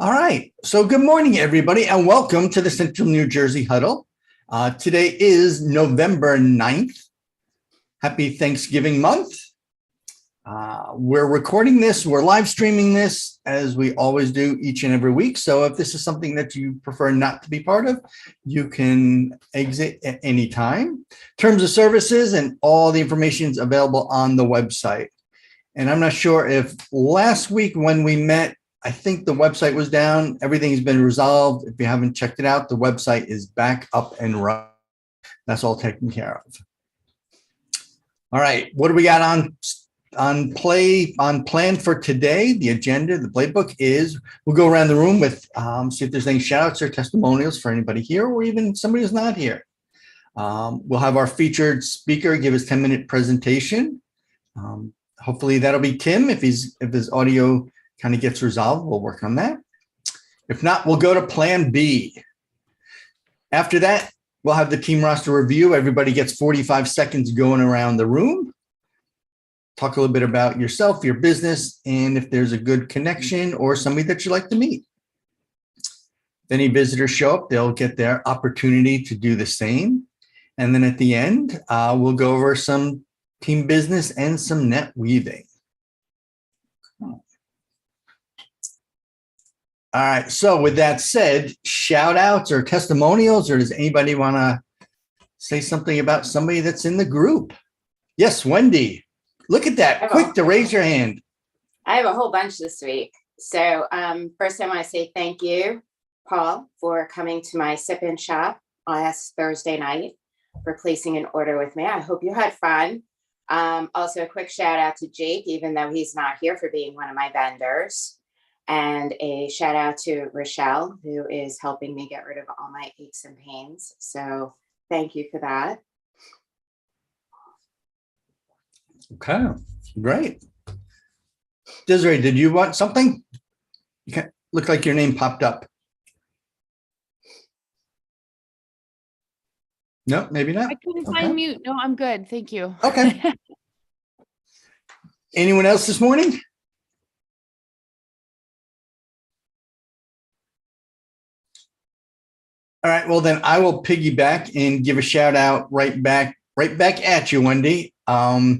All right. So good morning, everybody, and welcome to the Central New Jersey Huddle. Today is November 9th. Happy Thanksgiving month. We're recording this. We're live streaming this as we always do each and every week. So if this is something that you prefer not to be part of, you can exit at any time. Terms of services and all the information is available on the website. And I'm not sure if last week when we met, I think the website was down. Everything's been resolved. If you haven't checked it out, the website is back up and running. That's all taken care of. All right, what do we got on plan for today? The agenda, the playbook is we'll go around the room with see if there's any shout outs or testimonials for anybody here or even somebody who's not here. We'll have our featured speaker give his 10-minute presentation. Hopefully that'll be Tim. If his audio kind of gets resolved, we'll work on that. If not, we'll go to plan B. After that, we'll have the team roster review. Everybody gets 45 seconds going around the room. Talk a little bit about yourself, your business, and if there's a good connection or somebody that you'd like to meet. If any visitors show up, they'll get their opportunity to do the same. And then at the end, we'll go over some team business and some net weaving. All right, so with that said, shout outs or testimonials, or does anybody want to say something about somebody that's in the group? Yes, Wendy, look at that, quick to raise your hand. I have a whole bunch this week. So first I want to say thank you, Paul, for coming to my sip-in shop last Thursday night, for placing an order with me. I hope you had fun. Also a quick shout out to Jake, even though he's not here, for being one of my vendors. And a shout out to Rochelle, who is helping me get rid of all my aches and pains. So thank you for that. Okay, great. Desiree, did you want something? You can't look like your name popped up. No, maybe not. I couldn't find mute. No, I'm good. Thank you. Okay. Anyone else this morning? All right, well then I will piggyback and give a shout out right back at you, Wendy. I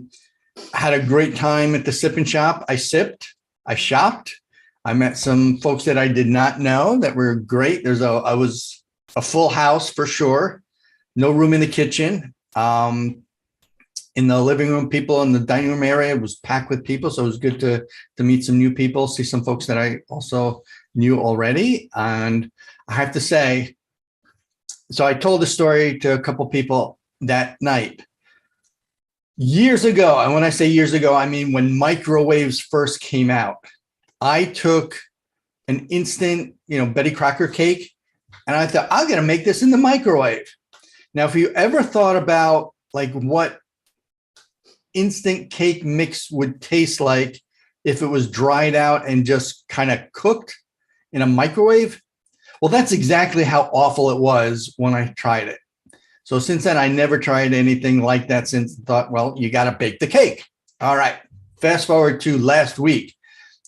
had a great time at the Sip-in Shop. I sipped, I shopped. I met some folks that I did not know that were great. I was a full house for sure. No room in the kitchen. In the living room, people in the dining room area was packed with people. So it was good to meet some new people, see some folks that I also knew already. And I have to say, so I told the story to a couple people that night. Years ago, and when I say years ago, I mean when microwaves first came out, I took an instant, Betty Crocker cake, and I thought, I'm going to make this in the microwave. Now, if you ever thought about like what instant cake mix would taste like if it was dried out and just kind of cooked in a microwave, well, that's exactly how awful it was when I tried it. So since then, I never tried anything like that since. Thought, well, you got to bake the cake. All right. Fast forward to last week.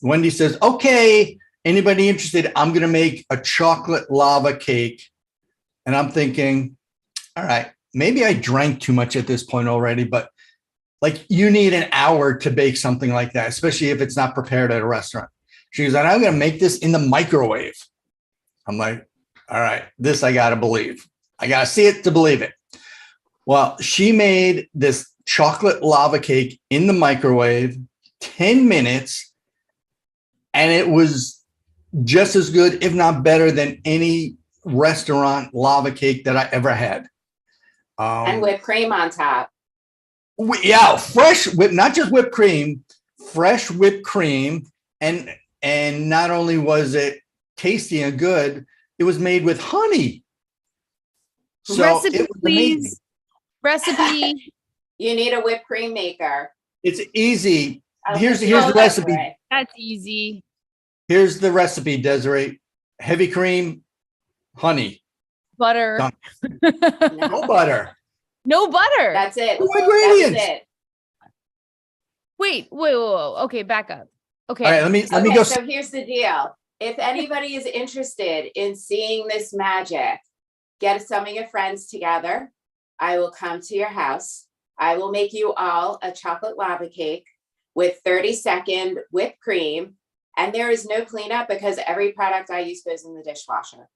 Wendy says, okay, anybody interested? I'm going to make a chocolate lava cake. And I'm thinking, all right, maybe I drank too much at this point already, but like you need an hour to bake something like that, especially if it's not prepared at a restaurant. She goes, I'm going to make this in the microwave. I'm like, all right, this I got to believe. I got to see it to believe it. Well, she made this chocolate lava cake in the microwave, 10 minutes, and it was just as good, if not better, than any restaurant lava cake that I ever had. And whipped cream on top. Yeah, fresh whip, not just whipped cream, fresh whipped cream. And not only was it tasty and good, it was made with honey. So recipe, it was please. amazing. Recipe. You need a whipped cream maker. It's easy. Here's the Oh, recipe. right. That's easy. Here's the recipe, Desiree. Heavy cream, honey. Butter. Done. No butter. No butter. That's it. No ingredients. That's it. Wait. Okay, back up. Okay. All right, let me go. So here's the deal. if anybody is interested in seeing this magic, get some of your friends together. I will come to your house. I will make you all a chocolate lava cake with 30-second whipped cream. And there is no cleanup because every product I use goes in the dishwasher.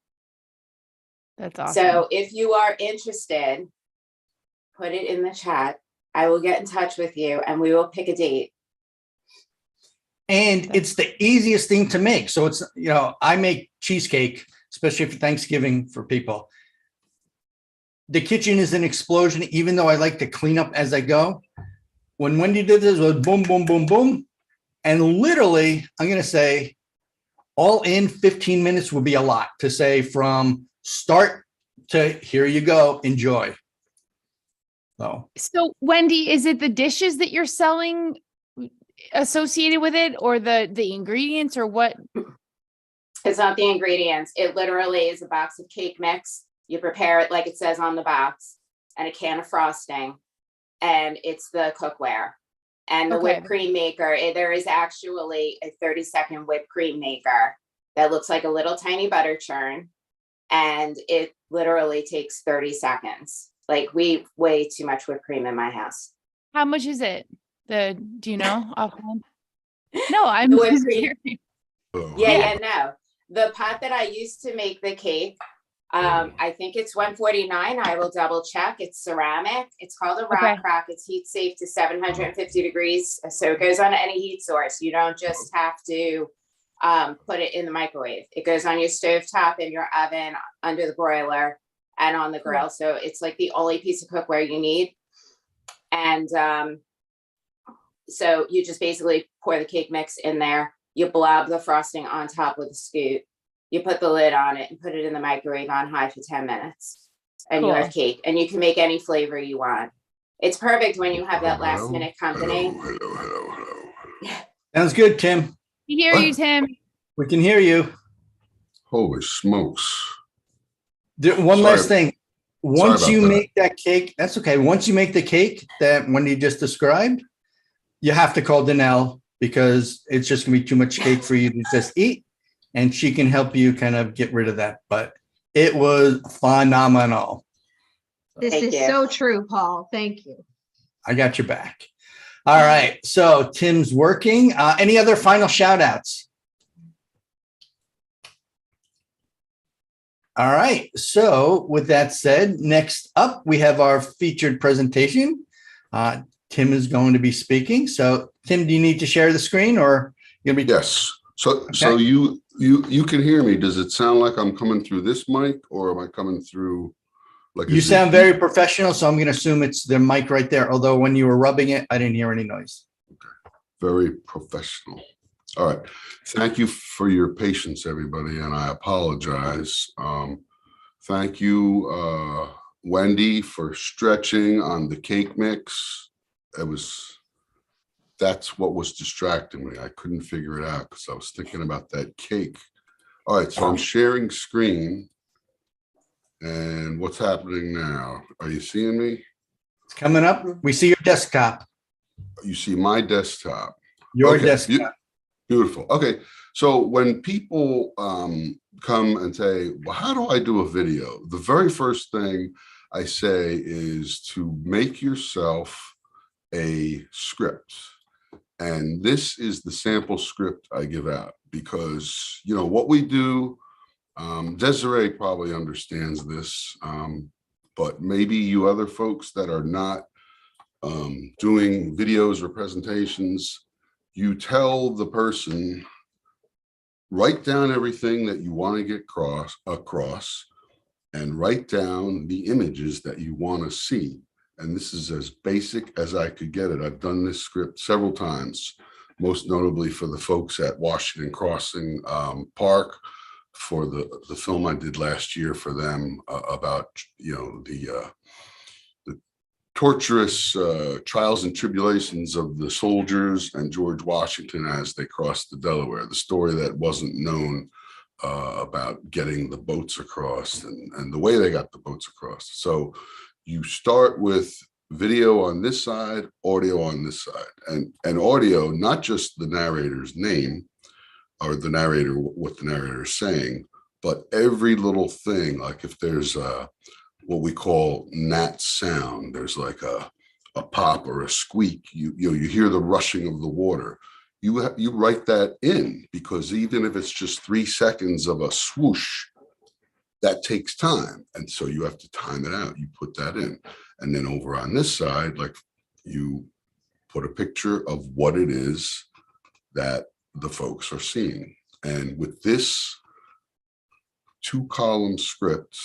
That's awesome. So if you are interested, put it in the chat. I will get in touch with you and we will pick a date. And it's the easiest thing to make. So it's, I make cheesecake, especially for Thanksgiving for people. The kitchen is an explosion, even though I like to clean up as I go. When Wendy did this, it was boom, boom, boom, boom. And literally, I'm going to say all in 15 minutes would be a lot to say from start to here you go, enjoy. So Wendy, is it the dishes that you're selling associated with it or the ingredients or what? It's not the ingredients. It literally is a box of cake mix. You prepare it like it says on the box and a can of frosting, and it's the cookware and the whipped cream maker. There is actually a 30-second whipped cream maker that looks like a little tiny butter churn, and it literally takes 30 seconds. Like, we way too much whipped cream in my house. How much is it? Do you know offhand? No, I'm The whipped curious. cream. Yeah, no. The pot that I used to make the cake, I think it's $149. I will double check. It's ceramic. It's called a rock crock. It's heat safe to 750 degrees. So it goes on any heat source. You don't just have to put it in the microwave. It goes on your stove top, in your oven, under the broiler, and on the grill. So it's like the only piece of cookware you need. And so you just basically pour the cake mix in there. You blob the frosting on top with a scoop. You put the lid on it and put it in the microwave on high for 10 minutes. And you have cake. And you can make any flavor you want. It's perfect when you have that last minute company. Hello. Sounds good, Tim. We hear you, Tim. We can hear you. Holy smokes. One last thing. Once about you that. make that cake, that's okay. Once you make the cake that Wendy just described, you have to call Danelle because it's just going to be too much cake for you to just eat. And she can help you kind of get rid of that. But it was phenomenal. This Thank is you. so true, Paul. Thank you. I got your back. All right. So Tim's working. Any other final shout outs? All right. So with that said, next up, we have our featured presentation. Tim is going to be speaking. So Tim, do you need to share the screen or you'll be? Yes. So you can hear me. Does it sound like I'm coming through this mic or am I coming through like You sound very professional, so I'm going to assume it's the mic right there. Although when you were rubbing it, I didn't hear any noise. very professional? All right. Thank you for your patience, everybody, and I apologize. Thank you, Wendy, for stretching on the cake mix. That's what was distracting me. I couldn't figure it out because I was thinking about that cake. All right, so I'm sharing screen. And what's happening now? Are you seeing me? It's coming up. We see your desktop. You see my desktop. Your Okay, desktop. Beautiful. Okay, so when people come and say, well, how do I do a video? The very first thing I say is to make yourself a script. And this is the sample script I give out because, you know, what we do, Desiree probably understands this, but maybe you other folks that are not doing videos or presentations, you tell the person, write down everything that you want to get across and write down the images that you want to see. And this is as basic as I could get it. I've done this script several times, most notably for the folks at Washington Crossing Park for the film I did last year for them about, you know, the torturous trials and tribulations of the soldiers and George Washington as they crossed the Delaware, the story that wasn't known about getting the boats across and the way they got the boats across. So you start with video on this side, audio on this side, and audio, not just the narrator's name, or the narrator, what the narrator is saying, but every little thing, like if there's what we call nat sound, there's like a pop or a squeak, you hear the rushing of the water. You write that in, because even if it's just 3 seconds of a swoosh, that takes time. And so you have to time it out. You put that in. And then over on this side, like, you put a picture of what it is that the folks are seeing. And with this 2-column script,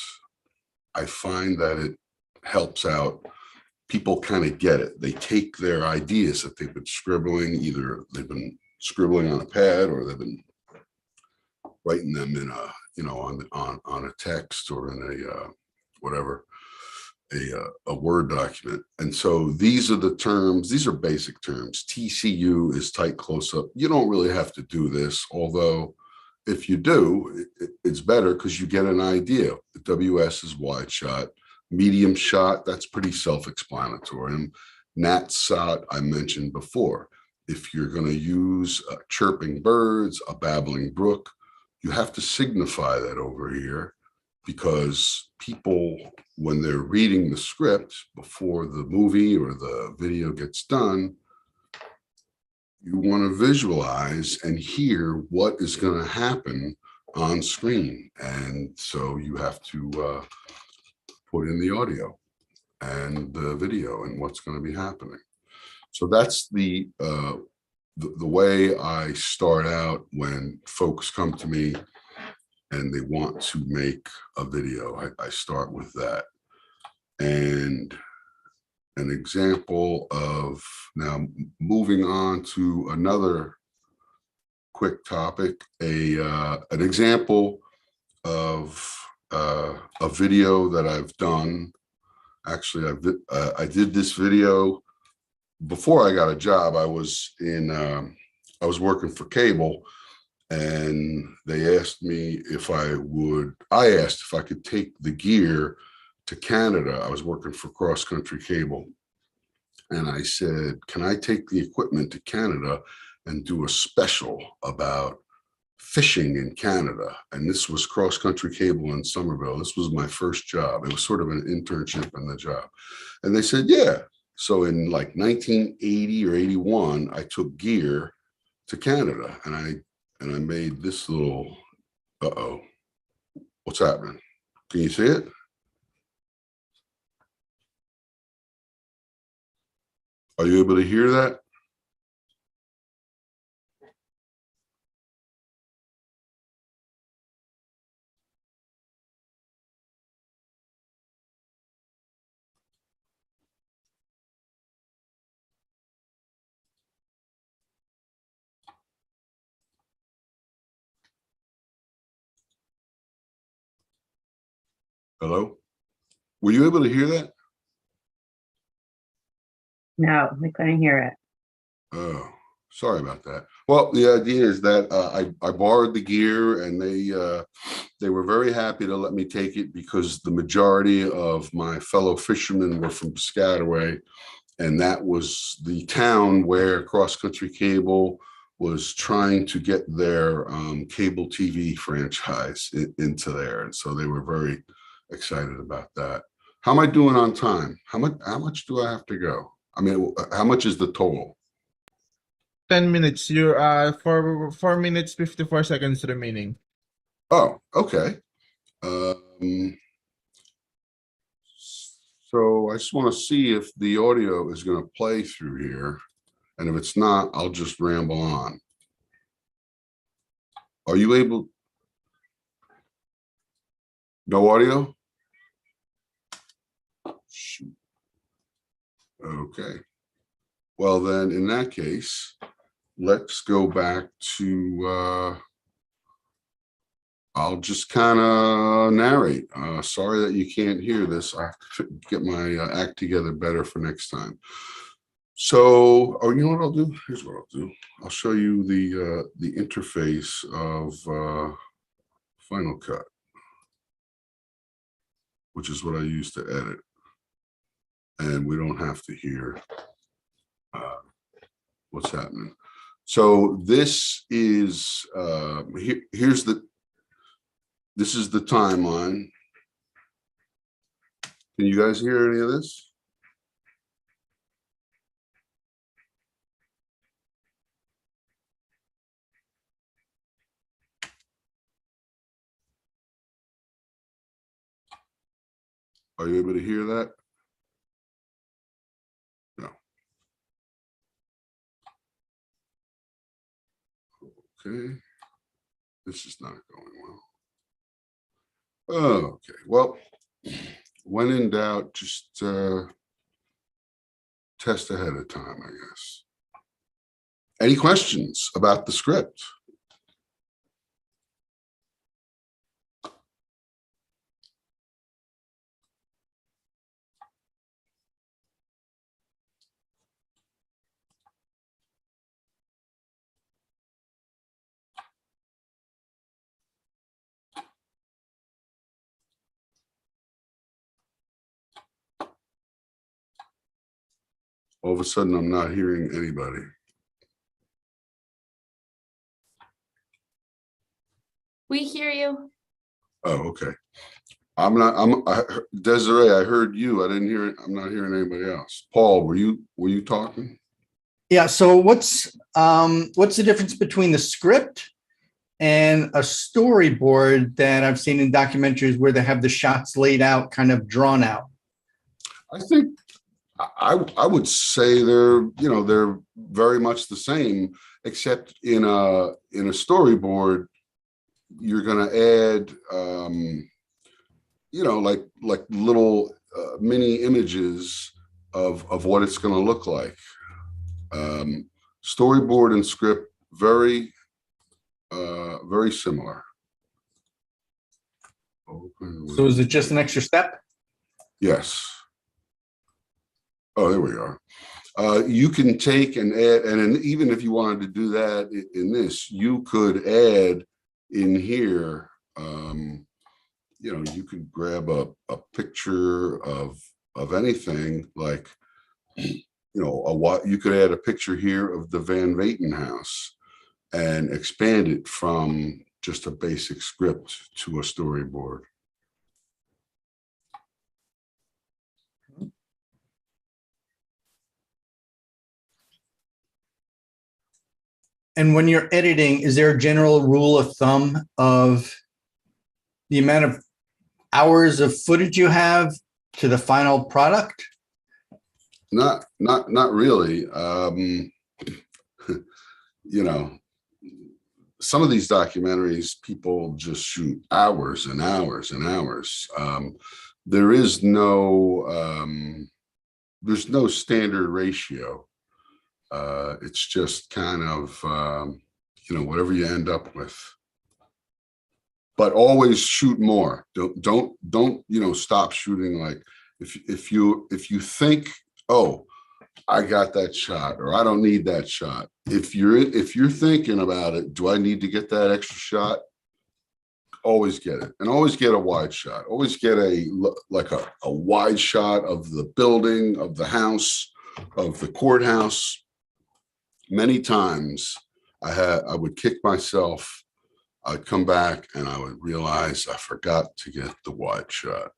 I find that it helps out. People kind of get it. They take their ideas that they've been scribbling, either they've been scribbling on a pad or they've been writing them in a, on a text or in a whatever, a Word document. And so these are the terms, these are basic terms. TCU is tight close-up. You don't really have to do this, although if you do, it's better because you get an idea. The WS is wide shot, medium shot, that's pretty self-explanatory. And nat shot, I mentioned before. If you're going to use chirping birds, a babbling brook, you have to signify that over here, because people, when they're reading the script before the movie or the video gets done, you want to visualize and hear what is going to happen on screen. And so you have to put in the audio and the video and what's going to be happening. So that's the way I start out when folks come to me and they want to make a video. I start with that. And an example of, now moving on to another quick topic, an example of a video that I've done. Actually, I did this video before I got a job. I was working for cable, and they asked me if I asked if I could take the gear to Canada. I was working for Cross Country Cable. And I said, can I take the equipment to Canada and do a special about fishing in Canada? And this was Cross Country Cable in Somerville. This was my first job. It was sort of an internship in the job. And they said, yeah. So in like 1980 or 81, I took gear to Canada, and I made this little, what's happening? Can you see it? Are you able to hear that? Hello? Were you able to hear that? No, we couldn't hear it. Oh, sorry about that. Well, the idea is that I borrowed the gear, and they were very happy to let me take it, because the majority of my fellow fishermen were from Piscataway, and that was the town where Cross Country Cable was trying to get their cable TV franchise into there. And so they were very excited about that. How am I doing on time? How much do I have to go? I mean, how much is the total? 10 minutes. You're 4 minutes 54 seconds remaining. Oh, okay. So I just want to see if the audio is going to play through here. And if it's not, I'll just ramble on. Are you able? No audio? Shoot. Okay. Well, then in that case, let's go back to, I'll just kind of narrate. Sorry that you can't hear this. I have to get my act together better for next time. So, you know what I'll do? Here's what I'll do. I'll show you the interface of Final Cut, which is what I use to edit. And we don't have to hear what's happening. So this is, this is the timeline. Can you guys hear any of this? Are you able to hear that? No. Okay. This is not going well. Okay, well, when in doubt, just test ahead of time, I guess. Any questions about the script? All of a sudden, I'm not hearing anybody. We hear you. Oh, okay. Desiree, I heard you. I didn't hear it. I'm not hearing anybody else. Paul, were you talking? Yeah. So what's the difference between the script and a storyboard that I've seen in documentaries where they have the shots laid out, kind of drawn out? I think I would say they're very much the same, except in a storyboard, you're going to add like little mini images of what it's going to look like. Storyboard and script very similar. So is it just an extra step? Yes. Oh, there we are. You can take and add, and even if you wanted to do that in this, you could add in here, you could grab a picture of anything, like, you could add a picture here of the Van Vaten house and expand it from just a basic script to a storyboard. And when you're editing, is there a general rule of thumb of the amount of hours of footage you have to the final product? Not really. Some of these documentaries, people just shoot hours and hours and hours. There's no standard ratio. It's just kind of, whatever you end up with. But always shoot more. Don't stop shooting. Like if you think, oh, I got that shot, or I don't need that shot. If you're thinking about it, do I need to get that extra shot? Always get it, and always get a wide shot. Always get a wide shot of the building, of the house, of the courthouse. Many times I would kick myself. I'd come back and I would realize I forgot to get the wide shot.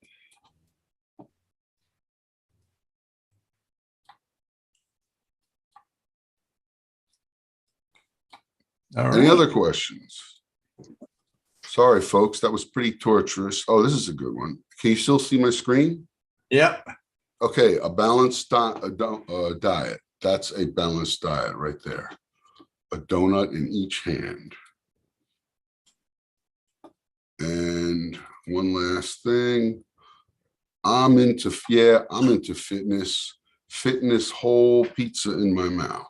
All Any right. other questions? Sorry, folks, that was pretty torturous. Oh, this is a good one. Can you still see my screen? Yep. Okay, a balanced diet. That's a balanced diet right there. A donut in each hand. And one last thing. I'm into fitness. Fitness whole pizza in my mouth.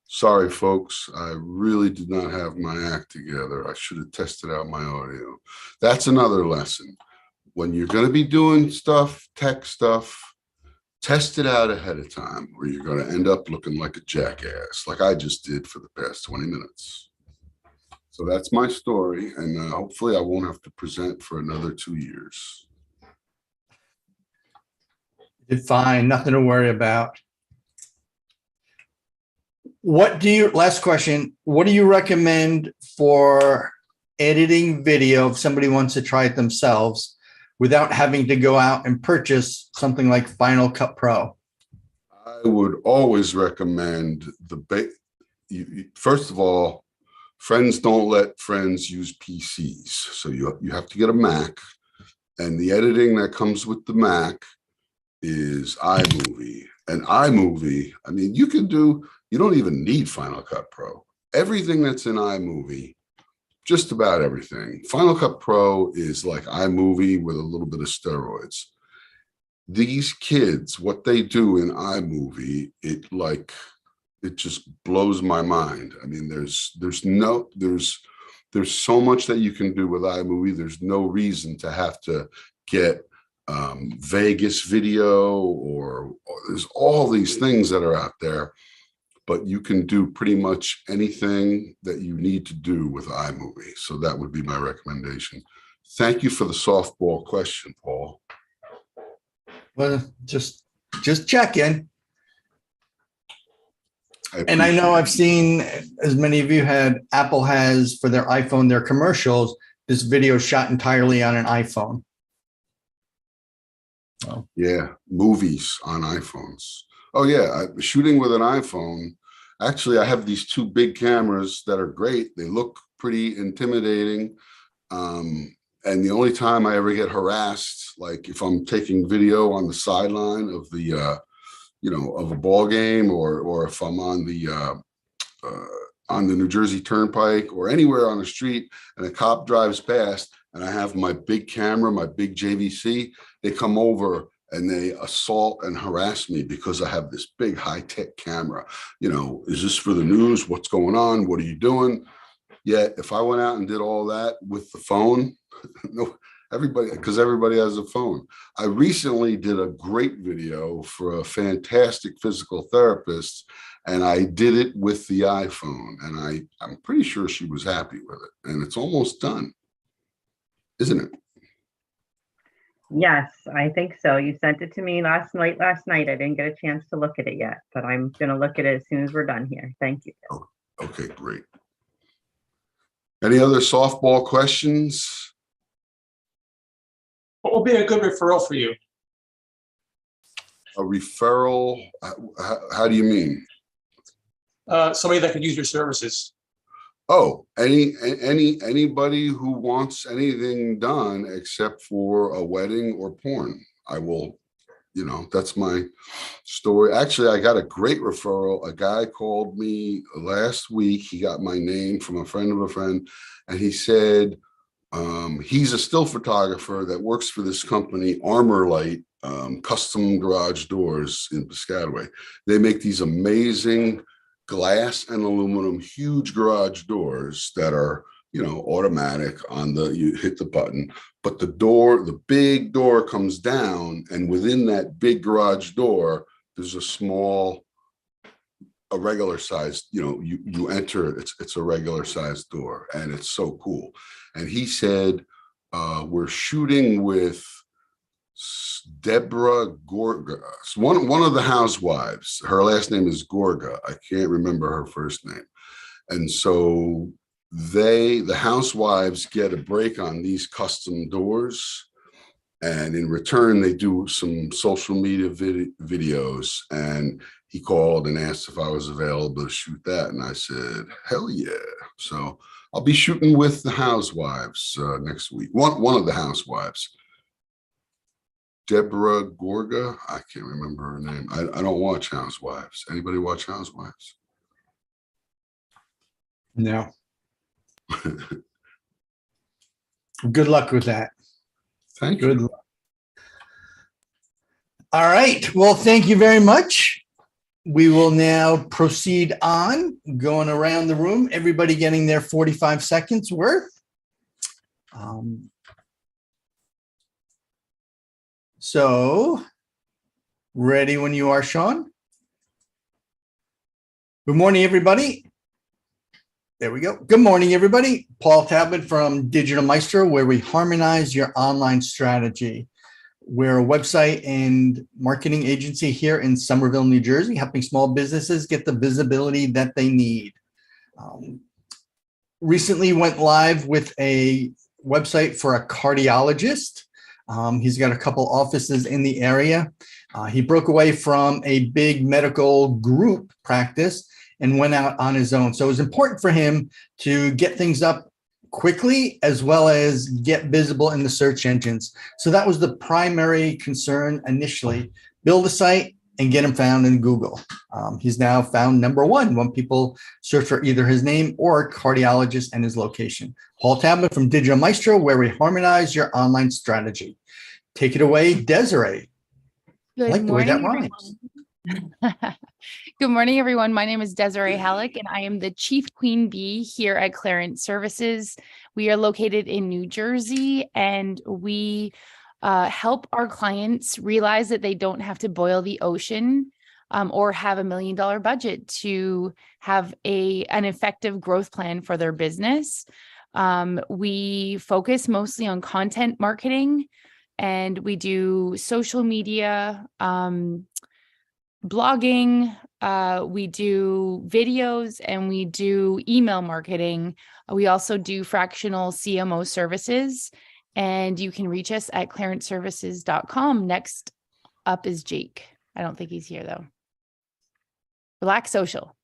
Sorry, folks, I really did not have my act together. I should have tested out my audio. That's another lesson. When you're going to be doing stuff, tech stuff, test it out ahead of time, or you're going to end up looking like a jackass, like I just did for the past 20 minutes. So that's my story, and hopefully I won't have to present for another 2 years. Did fine. Nothing to worry about. last question, what do you recommend for editing video if somebody wants to try it themselves without having to go out and purchase something like Final Cut Pro? I would always recommend first of all, friends don't let friends use PCs. So you have to get a Mac, and the editing that comes with the Mac is iMovie. And iMovie, I mean, you don't even need Final Cut Pro. Everything that's in iMovie, just about everything. Final Cut Pro is like iMovie with a little bit of steroids. These kids, what they do in iMovie, it just blows my mind. I mean, there's so much that you can do with iMovie. There's no reason to have to get Vegas video or there's all these things that are out there, but you can do pretty much anything that you need to do with iMovie. So that would be my recommendation. Thank you for the softball question, Paul. Well, just checking. And I know I've seen, as many of you had, Apple has for their iPhone, their commercials, this video shot entirely on an iPhone. Oh. Yeah, movies on iPhones. Oh yeah, shooting with an iPhone. Actually, I have these two big cameras that are great. They look pretty intimidating. And the only time I ever get harassed, like if I'm taking video on the sideline of the, of a ball game, or if I'm on the New Jersey Turnpike or anywhere on the street and a cop drives past and I have my big camera, my big JVC, they come over and they assault and harass me because I have this big high-tech camera. Is this for the news? What's going on? What are you doing? Yet if I went out and did all that with the phone, no, because everybody has a phone. I recently did a great video for a fantastic physical therapist, and I did it with the iPhone, and I'm pretty sure she was happy with it, and it's almost done, isn't it? Yes, I think so. You sent it to me last night. I didn't get a chance to look at it yet, but I'm going to look at it as soon as we're done here. Thank you. Oh, okay, great. Any other softball questions? What will be a good referral for you? A referral? How do you mean? Somebody that could use your services. Oh, anybody who wants anything done except for a wedding or porn. I will, that's my story. Actually, I got a great referral. A guy called me last week. He got my name from a friend of a friend, and he said, he's a still photographer that works for this company, Armor Light, custom garage doors in Piscataway. They make these amazing glass and aluminum huge garage doors that are, automatic you hit the button, but the big door comes down, and within that big garage door, there's a regular sized, you enter it, it's a regular sized door, and it's so cool. And he said, we're shooting with Deborah Gorga, one of the housewives. Her last name is Gorga. I can't remember her first name. And so the housewives get a break on these custom doors. And in return, they do some social media videos. And he called and asked if I was available to shoot that. And I said, hell yeah. So I'll be shooting with the housewives next week. One of the housewives. Deborah Gorga. I can't remember her name. I don't watch Housewives. Anybody watch Housewives? No. Good luck with that. Thank Good you. luck. All right. Well, thank you very much. We will now proceed on, going around the room, everybody getting their 45 seconds worth. So, ready when you are, Sean? Good morning, everybody. There we go. Good morning, everybody. Paul Talbot from Digital Maestro, where we harmonize your online strategy. We're a website and marketing agency here in Somerville, New Jersey, helping small businesses get the visibility that they need. Recently went live with a website for a cardiologist. He's got a couple offices in the area. He broke away from a big medical group practice and went out on his own. So it was important for him to get things up quickly as well as get visible in the search engines. So that was the primary concern initially, build a site and get him found in Google. He's now found #1 when people search for either his name or cardiologist and his location. Paul Tablet from Digital Maestro, where we harmonize your online strategy. Take it away, Desiree. Good Like the way that morning, everyone. Good morning, everyone. My name is Desiree Halleck, and I am the Chief Queen Bee here at Clarence Services. We are located in New Jersey, and we help our clients realize that they don't have to boil the ocean or have $1 million budget to have an effective growth plan for their business. We focus mostly on content marketing, and we do social media, blogging, we do videos, and we do email marketing. We also do fractional CMO services, and you can reach us at clarenceservices.com. Next up is Jake. I don't think he's here though. Relax Social.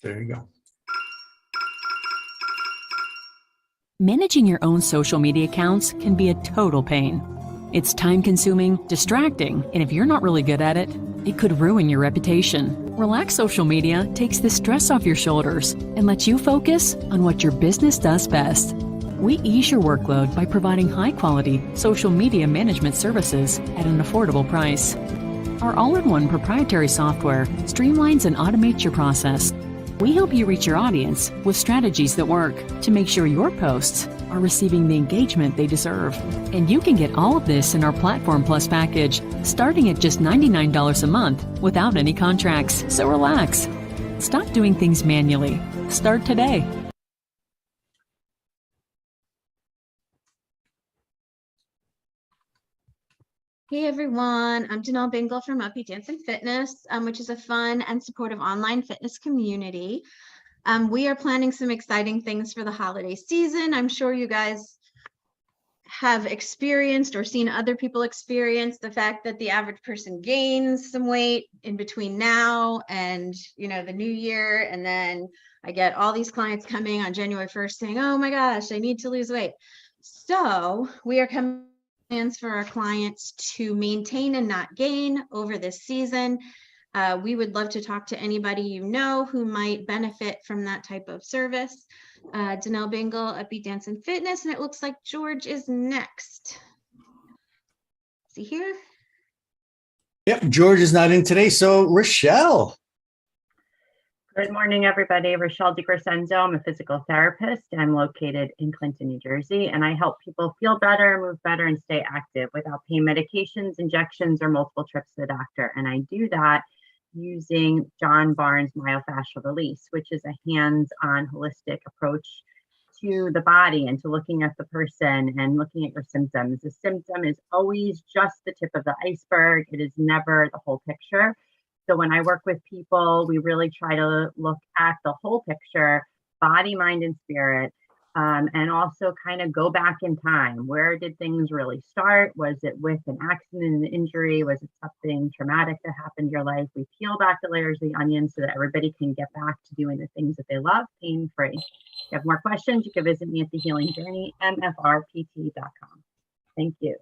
There you go. Managing your own social media accounts can be a total pain. It's time-consuming, distracting, and if you're not really good at it, it could ruin your reputation. Relax Social Media takes the stress off your shoulders and lets you focus on what your business does best. We ease your workload by providing high-quality social media management services at an affordable price. Our all-in-one proprietary software streamlines and automates your process. We help you reach your audience with strategies that work to make sure your posts are receiving the engagement they deserve. And you can get all of this in our Platform Plus package, starting at just $99 a month without any contracts. So relax. Stop doing things manually. Start today. Hey everyone, I'm Danelle Bingle from Uppy Dance and Fitness, which is a fun and supportive online fitness community. We are planning some exciting things for the holiday season. I'm sure you guys have experienced or seen other people experience the fact that the average person gains some weight in between now and the new year. And then I get all these clients coming on January 1st saying, oh my gosh, I need to lose weight. So we are coming plans for our clients to maintain and not gain over this season. We would love to talk to anybody who might benefit from that type of service. Danelle Bingle, Uppy Dance and Fitness, and it looks like George is next. Is he here? Yep, George is not in today, so Rochelle. Good morning, everybody. Rochelle DiCrescenzo. I'm a physical therapist. I'm located in Clinton, New Jersey, and I help people feel better, move better, and stay active without pain medications, injections, or multiple trips to the doctor. And I do that using John Barnes myofascial release, which is a hands-on holistic approach to the body and to looking at the person and looking at your symptoms. The symptom is always just the tip of the iceberg. It is never the whole picture. So when I work with people, we really try to look at the whole picture, body, mind, and spirit, and also kind of go back in time. Where did things really start? Was it with an accident, an injury? Was it something traumatic that happened in your life? We peel back the layers of the onion so that everybody can get back to doing the things that they love, pain-free. If you have more questions, you can visit me at The Healing Journey, mfrpt.com. Thank you.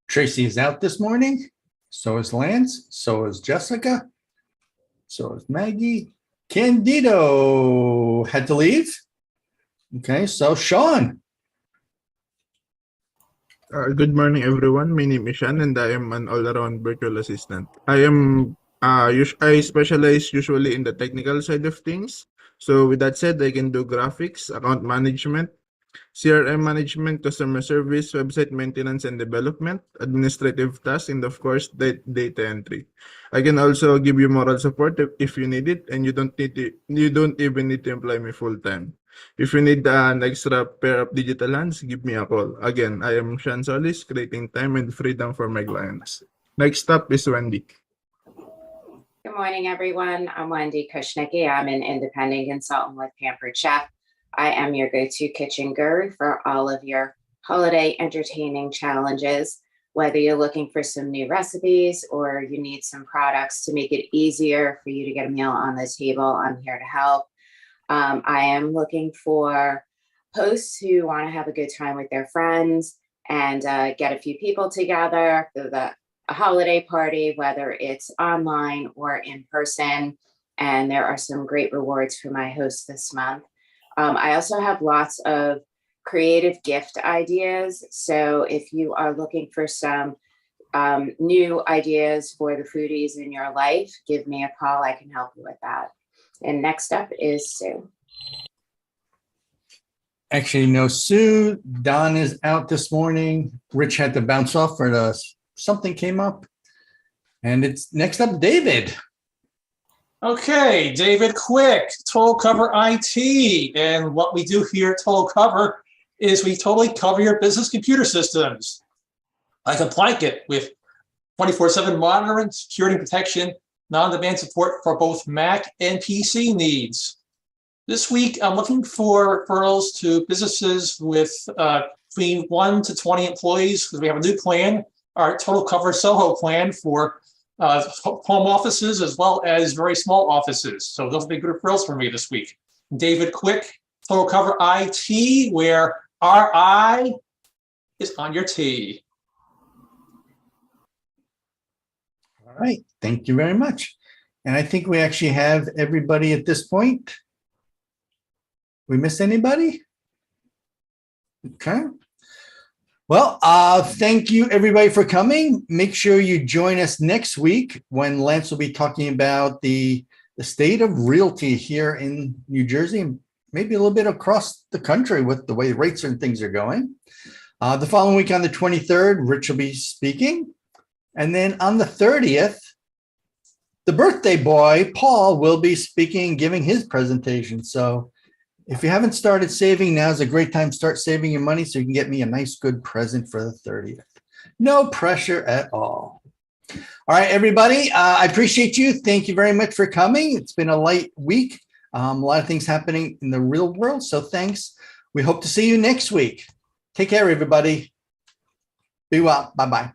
Tracy is out this morning. So is Lance. So is Jessica. So is Maggie. Candido had to leave. Okay, so Sean. Good morning, everyone. My name is Sean, and I am an all-around virtual assistant. I specialize usually in the technical side of things. So with that said, I can do graphics, account management, CRM management, customer service, website maintenance and development, administrative tasks, and of course, data entry. I can also give you moral support if you need it, and you don't even need to employ me full time. If you need an extra pair of digital hands, give me a call. Again, I am Sean Solis, creating time and freedom for my clients. Next up is Wendy. Good morning, everyone. I'm Wendy Kushnicki. I'm an independent consultant with Pampered Chef. I am your go-to kitchen guru for all of your holiday entertaining challenges. Whether you're looking for some new recipes or you need some products to make it easier for you to get a meal on the table, I'm here to help. I am looking for hosts who want to have a good time with their friends and get a few people together for a holiday party, whether it's online or in person. And there are some great rewards for my hosts this month. I also have lots of creative gift ideas. So if you are looking for some new ideas for the foodies in your life, give me a call. I can help you with that. And next up is Sue. Actually, no, Sue. Don is out this morning. Rich had to bounce off for something came up. And it's next up, David. Okay, David Quick, Total Cover IT. And what we do here at Total Cover is we totally cover your business computer systems. Like a blanket with 24/7 monitoring, security protection, non-demand support for both Mac and PC needs. This week, I'm looking for referrals to businesses with between 1 to 20 employees because we have a new plan, our Total Cover Soho plan for home offices as well as very small offices. So those will be good referrals for me this week. David Quick, Total Cover IT, where RI is on your T. All right. Thank you very much. And I think we actually have everybody at this point. We miss anybody? Okay. Well, thank you everybody for coming. Make sure you join us next week when Lance will be talking about the state of realty here in New Jersey and maybe a little bit across the country with the way rates and things are going. The following week on the 23rd, Rich will be speaking. And then on the 30th, the birthday boy, Paul, will be speaking, giving his presentation. So if you haven't started saving, now's a great time to start saving your money so you can get me a nice, good present for the 30th. No pressure at all. All right, everybody, I appreciate you. Thank you very much for coming. It's been a light week. A lot of things happening in the real world, so thanks. We hope to see you next week. Take care, everybody. Be well. Bye-bye.